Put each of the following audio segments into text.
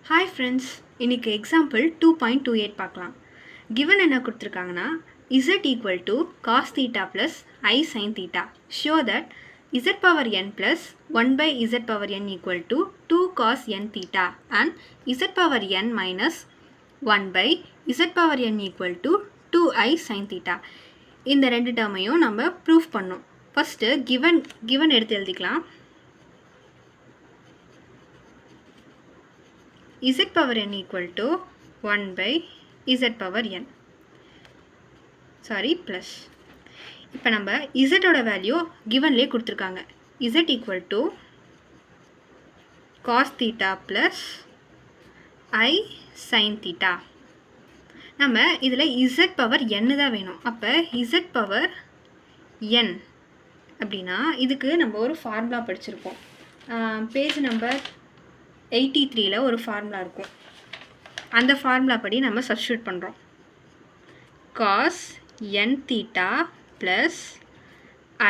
Hi friends, இன்னைக்கு example 2.28 பார்க்கலாம். Given என்ன கொடுத்திருக்காங்கன்னா z equal to cos theta plus I sin theta. Show that z power n plus 1 by z power n equal to 2 cos n theta and z power n minus 1 by z power n equal to 2I sin theta. இந்த ரெண்டு டேர்மையும் நம்ம proof பண்ணோம். First given எடுத்து எழுதிக்கலாம். z power n equal to 1 by z power n plus இப்போ நம்ம z ஓட value givenலே கொடுத்திருக்காங்க z equal to cos theta plus I sin theta நம்ம இதில் z power n தான் வேணும் அப்போ z power n அப்படின்னா இதுக்கு நம்ம ஒரு ஃபார்முலா படிச்சிருப்போம் பேஜ் நம்பர் 83ல ஒரு ஃபார்முலா இருக்கும் அந்த ஃபார்முலா படி நம்ம சப்ஸ்டிட்யூட் பண்ணுறோம் cos n theta plus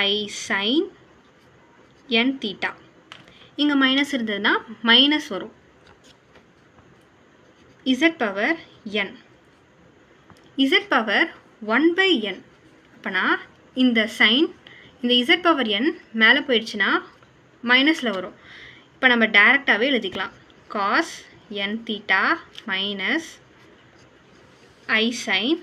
I sin n theta இங்கே மைனஸ் இருந்ததுன்னா மைனஸ் வரும் z power n z power 1 by n அப்போனா இந்த சைன் இந்த z பவர் n மேலே போயிடுச்சுன்னா மைனஸில் வரும் இப்போ நம்ம டைரெக்டாகவே எழுதிக்கலாம் cos n theta minus I sin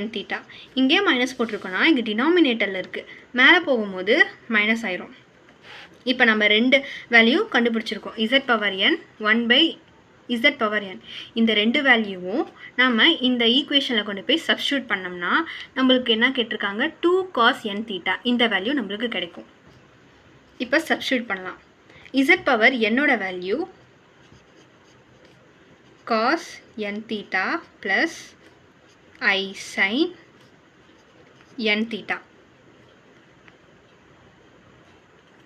n theta இங்கே மைனஸ் போட்டிருக்கோன்னா இங்கே டினாமினேட்டரில் இருக்குது மேலே போகும்போது மைனஸ் ஆயிரும் இப்போ நம்ம ரெண்டு வேல்யூ கண்டுபிடிச்சிருக்கோம் z power n 1 by z power n இந்த ரெண்டு வேல்யூவும் நம்ம இந்த ஈக்குவேஷனில் கொண்டு போய் சப்ஸ்டிட்யூட் பண்ணோம்னா நம்மளுக்கு என்ன கேட்டிருக்காங்க 2 cos n theta இந்த வேல்யூ நம்மளுக்கு கிடைக்கும் இப்போ சப்ஸ்டிட்யூட் பண்ணலாம் z பவர் என்னோட value cos n theta plus I sin n theta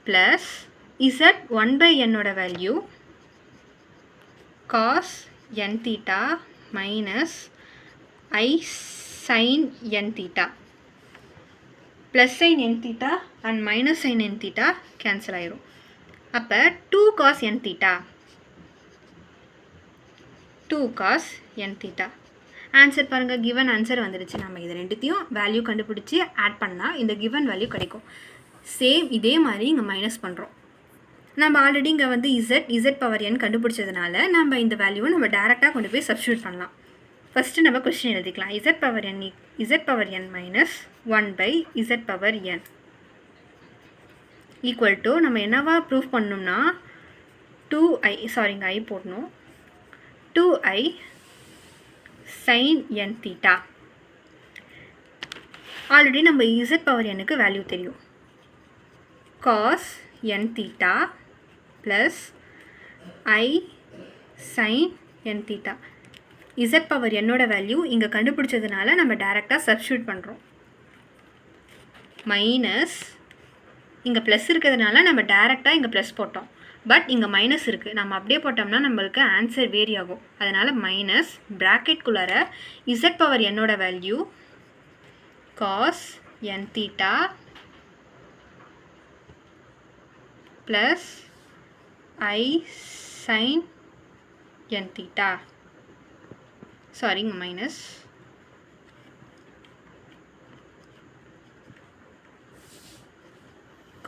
plus z 1 by என்னோட value cos n theta minus I sin n theta plus sin n theta and minus sin n theta cancel ஆயிரும் அப்போ 2 cos n theta 2 cos n theta answer பாருங்கள் given answer வந்துடுச்சு நம்ம இது ரெண்டுத்தையும் value கண்டுபிடிச்சி add பண்ணால் இந்த given வேல்யூ கிடைக்கும் சேம் இதே மாதிரி இங்கே மைனஸ் பண்ணுறோம் நம்ம ஆல்ரெடி இங்கே வந்து z பவர் n கண்டுபிடிச்சதுனால நம்ம இந்த வேல்யூவை நம்ம டேரெக்டாக கொண்டு போய் சப்ஸ்டிட்யூட் பண்ணலாம் ஃபஸ்ட்டு நம்ம கொஸ்டின் எழுதிக்கலாம் z power n minus 1 by z power n equal to நம்ம என்னவா ப்ரூஃப் பண்ணணும்னா 2i போடணும் 2I sin n theta already நம்ம z பவர் nக்கு வேல்யூ தெரியும் cos n theta plus I sin n theta z power என்னோட value இங்கே கண்டுபிடிச்சதுனால நம்ம டைரெக்டாக சப்ஸ்டிட்யூட் பண்ணுறோம் மைனஸ் இங்கே ப்ளஸ் இருக்கிறதுனால நம்ம டைரெக்டாக இங்கே ப்ளஸ் போட்டோம் பட் இங்கே மைனஸ் இருக்குது நம்ம அப்படியே போட்டோம்னா நம்மளுக்கு ஆன்சர் வேரி ஆகும் அதனால் மைனஸ் ப்ராக்கெட்குள்ளார z பவர் என்னோட value cos n theta plus I sin n theta இங்கே minus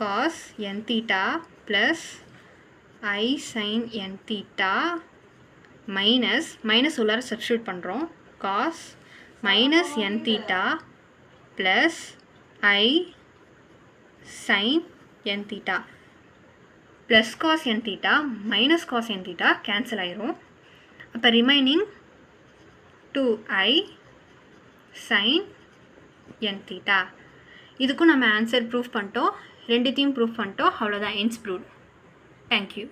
cos n theta plus I sin n theta minus உள்ளார சப்ஸ்டிட்யூட் பண்ணுறோம் cos minus n theta plus I sin n theta plus cos n theta minus cos n theta cancel ஆயிரும் அப்போ remaining 2I sin n theta இதுக்கும் நம்ம answer proof பண்ணிட்டோம் ரெண்டுத்தையும் proof பண்ணிட்டோம் அவ்வளோதான் என்ஸ் ப்ரூவ் தேங்க்யூ